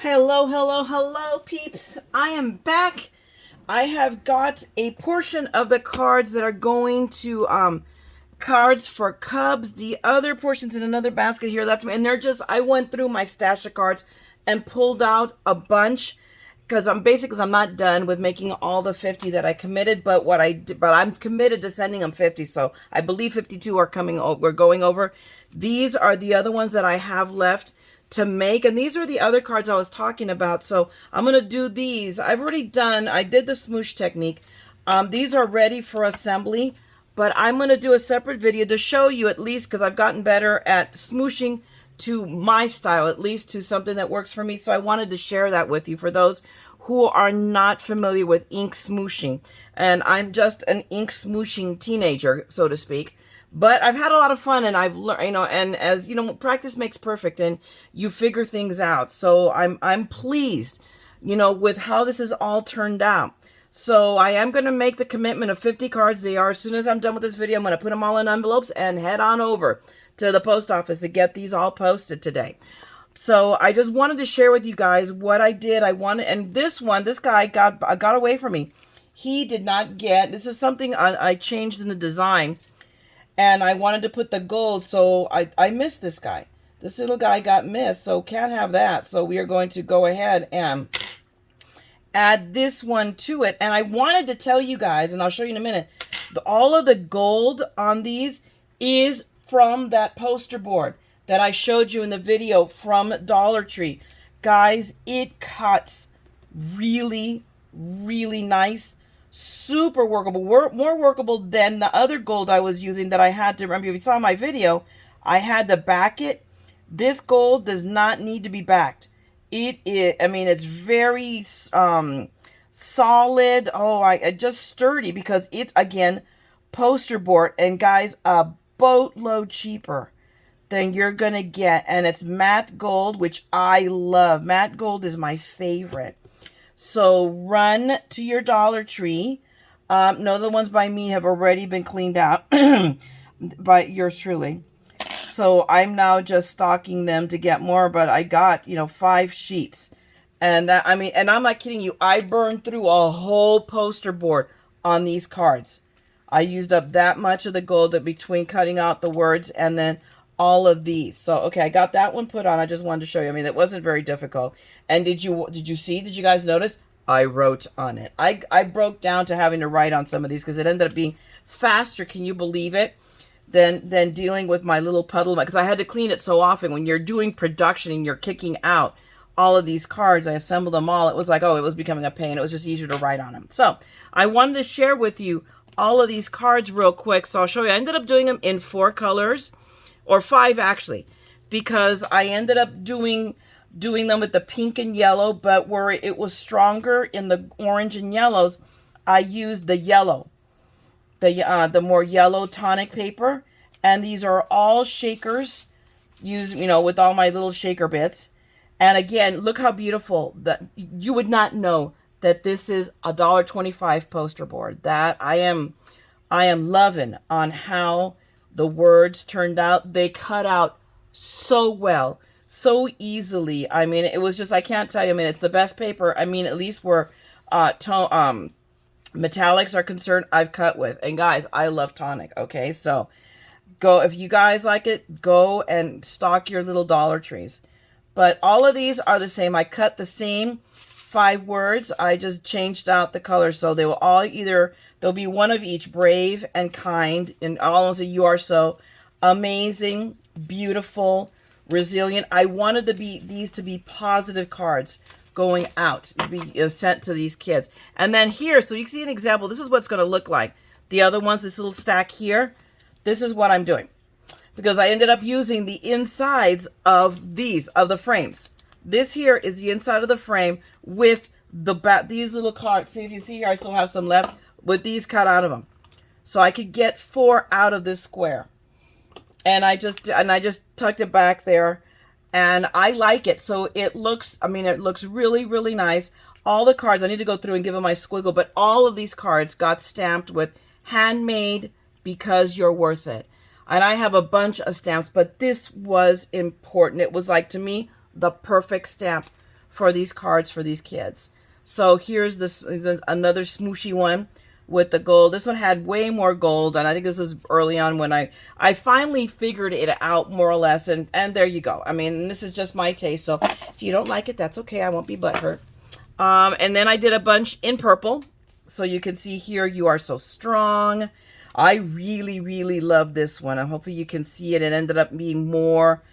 Hello, hello, hello, peeps. I am back. I have got a portion of the cards that are going to cards for Cubs. The other portions in another basket here left me, and they're just, I went through my stash of cards and pulled out a bunch because I'm not done with making all the 50 that I committed, but I'm committed to sending them 50. So I believe 52 are we're going over. These are the other ones that I have left to make, and these are the other cards I was talking about. So I'm gonna do these. I did the smoosh technique. These are ready for assembly, but I'm gonna do a separate video to show you, at least because I've gotten better at smooshing to my style, at least to something that works for me. So I wanted to share that with you for those who are not familiar with ink smooshing. And I'm just an ink smooshing teenager, so to speak. But I've had a lot of fun, and I've learned, and as you know, practice makes perfect, and you figure things out. So I'm pleased, with how this is all turned out. So I am going to make the commitment of 50 cards. They are, as soon as I'm done with this video, I'm going to put them all in envelopes and head on over to the post office to get these all posted today. So I just wanted to share with you guys what I did. And this guy got away from me. He did not get, this is something I changed in the design. And I wanted to put the gold, so I missed this guy. This little guy got missed, so can't have that. So we are going to go ahead and add this one to it. And I wanted to tell you guys, and I'll show you in a minute, all of the gold on these is from that poster board that I showed you in the video from Dollar Tree. Guys, it cuts really, really nice. Super workable, more workable than the other gold I was using that I had to, remember if you saw my video, I had to back it. This gold does not need to be backed. It's very solid. Just sturdy, because it's, again, poster board. And guys, a boatload cheaper than you're gonna get. And it's matte gold, which I love. Matte gold is my favorite. So run to your Dollar Tree. No, the ones by me have already been cleaned out by yours truly. So I'm now just stocking them to get more, but I got, 5 sheets. And and I'm not kidding you. I burned through a whole poster board on these cards. I used up that much of the gold between cutting out the words and then all of these. So, okay, I got that one put on. I just wanted to show you. It wasn't very difficult. And did you guys notice? I wrote on it. I broke down to having to write on some of these because it ended up being faster, can you believe it, than dealing with my little puddle, because I had to clean it so often. When you're doing production and you're kicking out all of these cards, I assembled them all. It was like, it was becoming a pain. It was just easier to write on them. So I wanted to share with you all of these cards real quick. So I'll show you. I ended up doing them in 4 colors. Or 5 actually, because I ended up doing them with the pink and yellow, but where it was stronger in the orange and yellows, I used the yellow, the more yellow tonic paper. And these are all shakers, used, with all my little shaker bits. And again, look how beautiful that you would not know that this is a $1.25 poster board. That I am loving on how the words turned out. They cut out so well, so easily. It was just, I can't tell you. It's the best paper. At least where metallics are concerned, I've cut with. And guys, I love tonic. Okay, so go, if you guys like it, go and stock your little Dollar Trees. But all of these are the same. I cut the same 5 words. I just changed out the color, so they will all there'll be one of each: brave and kind, and almost a you are so, amazing, beautiful, resilient. I wanted these to be positive cards going out, to be sent to these kids. And then here, so you can see an example. This is what it's going to look like. The other ones, this little stack here, this is what I'm doing. Because I ended up using the insides of the frames. This here is the inside of the frame with these little cards. See, if you see here, I still have some left with these cut out of them. So I could get 4 out of this square. And I just tucked it back there. And I like it. So it looks really, really nice. All the cards, I need to go through and give them my squiggle, but all of these cards got stamped with handmade because you're worth it. And I have a bunch of stamps, but this was important. It was like, to me, the perfect stamp for these cards for these kids. So here's this another smooshy one with the gold. This one had way more gold, and I think this is early on when I finally figured it out more or less, and there you go. I mean, this is just my taste, so if you don't like it, that's okay. I won't be butthurt. And then I did a bunch in purple, so you can see here, You Are So Strong. I really, really love this one. I'm hoping you can see it. It ended up being more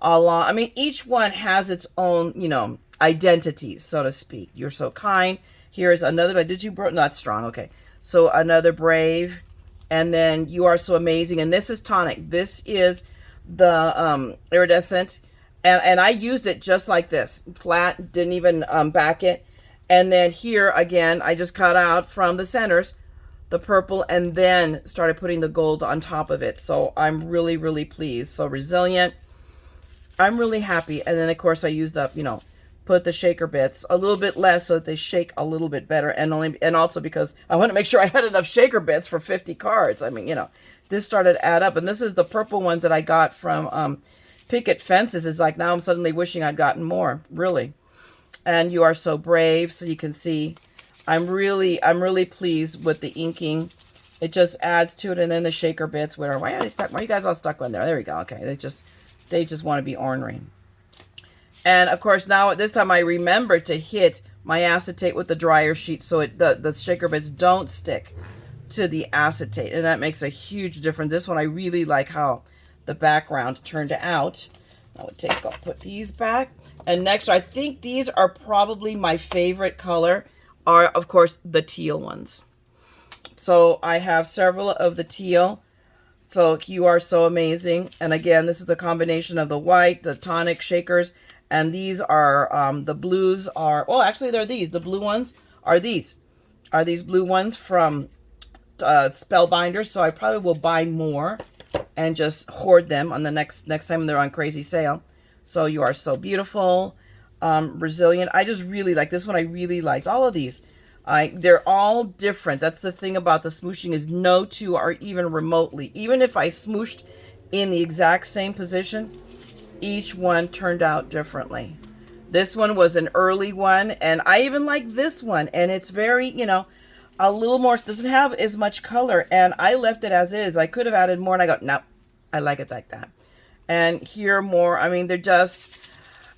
along. I mean, each one has its own, you know, identity, so to speak. You're So Kind. Here's another. Did you? Not Strong. Okay. So another Brave, and then You Are So Amazing, and this is tonic. This is the iridescent, and I used it just like this, flat, didn't even back it. And then here again, I just cut out from the centers the purple, and then started putting the gold on top of it. So I'm really, really pleased. So Resilient, I'm really happy. And then of course I used up, you know, put the shaker bits a little bit less so that they shake a little bit better, and also because I want to make sure I had enough shaker bits for 50 cards. I mean, you know, this started to add up, and this is the purple ones that I got from Picket Fences. Is like now I'm suddenly wishing I'd gotten more, really. And You Are So Brave, so you can see I'm really pleased with the inking. It just adds to it, and then the shaker bits. Why are they stuck? Why are you guys all stuck in there? There we go. Okay, they just want to be ornery. And of course, now at this time I remember to hit my acetate with the dryer sheet so the shaker bits don't stick to the acetate, and that makes a huge difference. This one I really like how the background turned out. I'll put these back. And next, I think these are probably my favorite color, are of course the teal ones. So I have several of the teal. So You Are So Amazing, and again, this is a combination of the white, the tonic shakers. And these are, the blues are, oh, actually they're these. The blue ones are these. Are these blue ones from Spellbinders. So I probably will buy more and just hoard them on the next time they're on crazy sale. So You Are So Beautiful. Resilient. I just really like this one. I really liked all of these. They're all different. That's the thing about the smooshing, is no two are even remotely. Even if I smooshed in the exact same position, each one turned out differently. This one was an early one, and I even like this one, and it's very, you know, a little more, doesn't have as much color, and I left it as is. I could have added more, and I go, nope, I like it like that. And here more, I mean, they're just,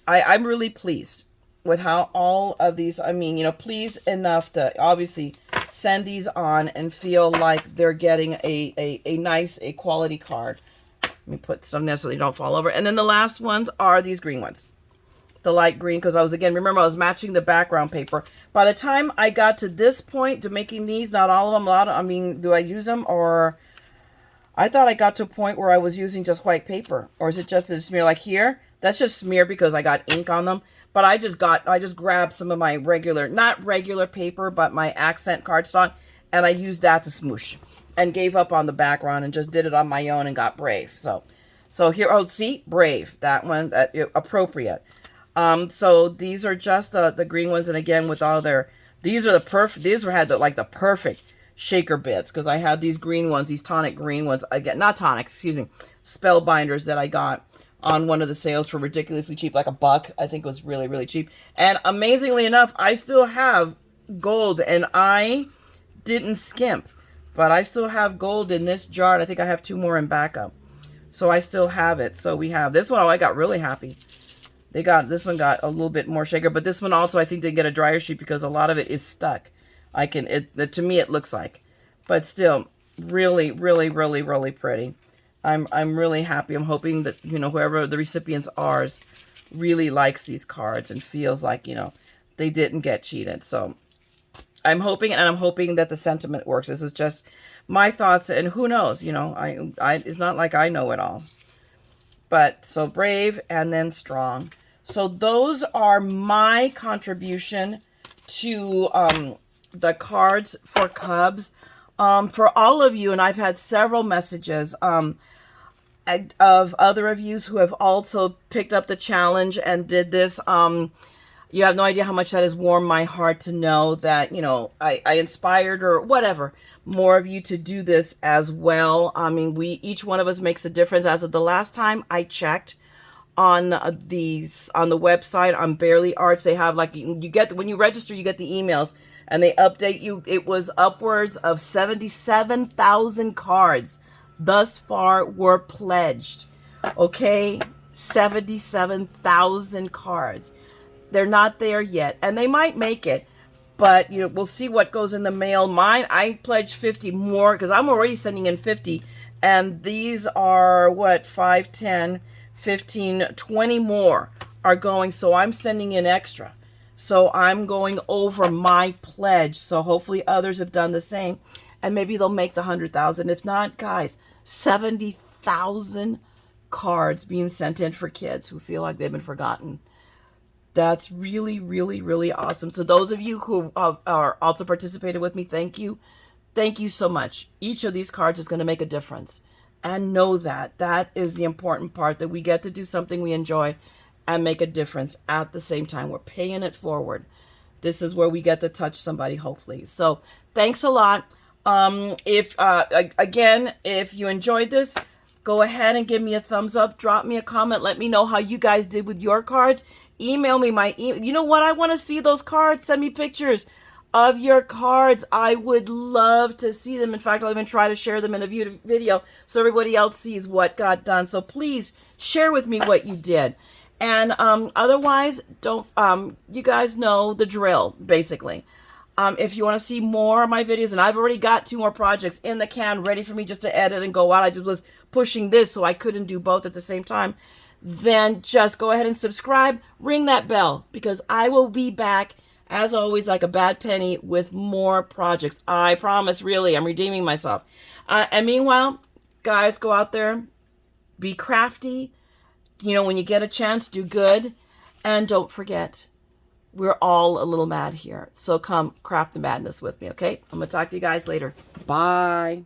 I'm really pleased with how all of these, I mean, you know, pleased enough to obviously send these on and feel like they're getting a nice, quality card. Let me put some there so they don't fall over. And then the last ones are these green ones. The light green, because I was, again, remember I was matching the background paper. By the time I got to this point to making these, not all of them, I mean, do I use them? Or I thought I got to a point where I was using just white paper. Or is it just a smear like here? That's just smear because I got ink on them. But I just grabbed some of my regular, not regular paper, but my accent cardstock, and I used that to smoosh. And gave up on the background and just did it on my own and got Brave. So here, oh, see, Brave, that one, appropriate. So these are just the green ones, and again with all their, these are the perfect. These had the perfect shaker bits, because I had these green ones, these tonic green ones, again, not tonic, excuse me, Spellbinders that I got on one of the sales for ridiculously cheap, like $1. I think it was really, really cheap. And amazingly enough, I still have gold, and I didn't skimp. But I still have gold in this jar, and I think I have 2 more in backup. So I still have it. So we have this one. Oh, I got really happy. This one got a little bit more shaker, but this one also I think they get a dryer sheet because a lot of it is stuck. To me it looks like, but still really, really, really, really pretty. I'm really happy. I'm hoping that, you know, whoever the recipients are really likes these cards and feels like, you know, they didn't get cheated. So I'm hoping, and I'm hoping that the sentiment works. This is just my thoughts, and who knows, you know, it's not like I know it all. But so Brave and then Strong. So those are my contribution to the cards for Cubs. For all of you, and I've had several messages of other reviews who have also picked up the challenge and did this. You have no idea how much that has warmed my heart to know that, you know, I inspired, or whatever, more of you to do this as well. I mean, each one of us makes a difference. As of the last time I checked, on the website on Barely Arts. They have like you get when you register, you get the emails and they update you. It was upwards of 77,000 cards thus far were pledged. Okay, 77,000 cards. They're not there yet, and they might make it, but you know, we'll see what goes in the mail. Mine, I pledged 50 more because I'm already sending in 50, and these are what, 5, 10, 15, 20 more are going, so I'm sending in extra. So I'm going over my pledge, so hopefully others have done the same, and maybe they'll make the 100,000. If not, guys, 70,000 cards being sent in for kids who feel like they've been forgotten. That's really, really, really awesome. So those of you who are also participated with me, thank you. Thank you so much. Each of these cards is going to make a difference. And know that. That is the important part, that we get to do something we enjoy and make a difference at the same time. We're paying it forward. This is where we get to touch somebody, hopefully. So thanks a lot. Again, if you enjoyed this, go ahead and give me a thumbs up. Drop me a comment. Let me know how you guys did with your cards. Email me my email. You know what? I want to see those cards. Send me pictures of your cards. I would love to see them. In fact, I'll even try to share them in a video so everybody else sees what got done. So please share with me what you did. And otherwise, don't you guys know the drill, basically. If you want to see more of my videos, and I've already got 2 more projects in the can ready for me just to edit and go out. I just was pushing this so I couldn't do both at the same time. Then just go ahead and subscribe. Ring that bell, because I will be back, as always, like a bad penny with more projects. I promise, really. I'm redeeming myself. And meanwhile, guys, go out there. Be crafty. You know, when you get a chance, do good. And don't forget, we're all a little mad here. So come craft the madness with me, okay? I'm going to talk to you guys later. Bye.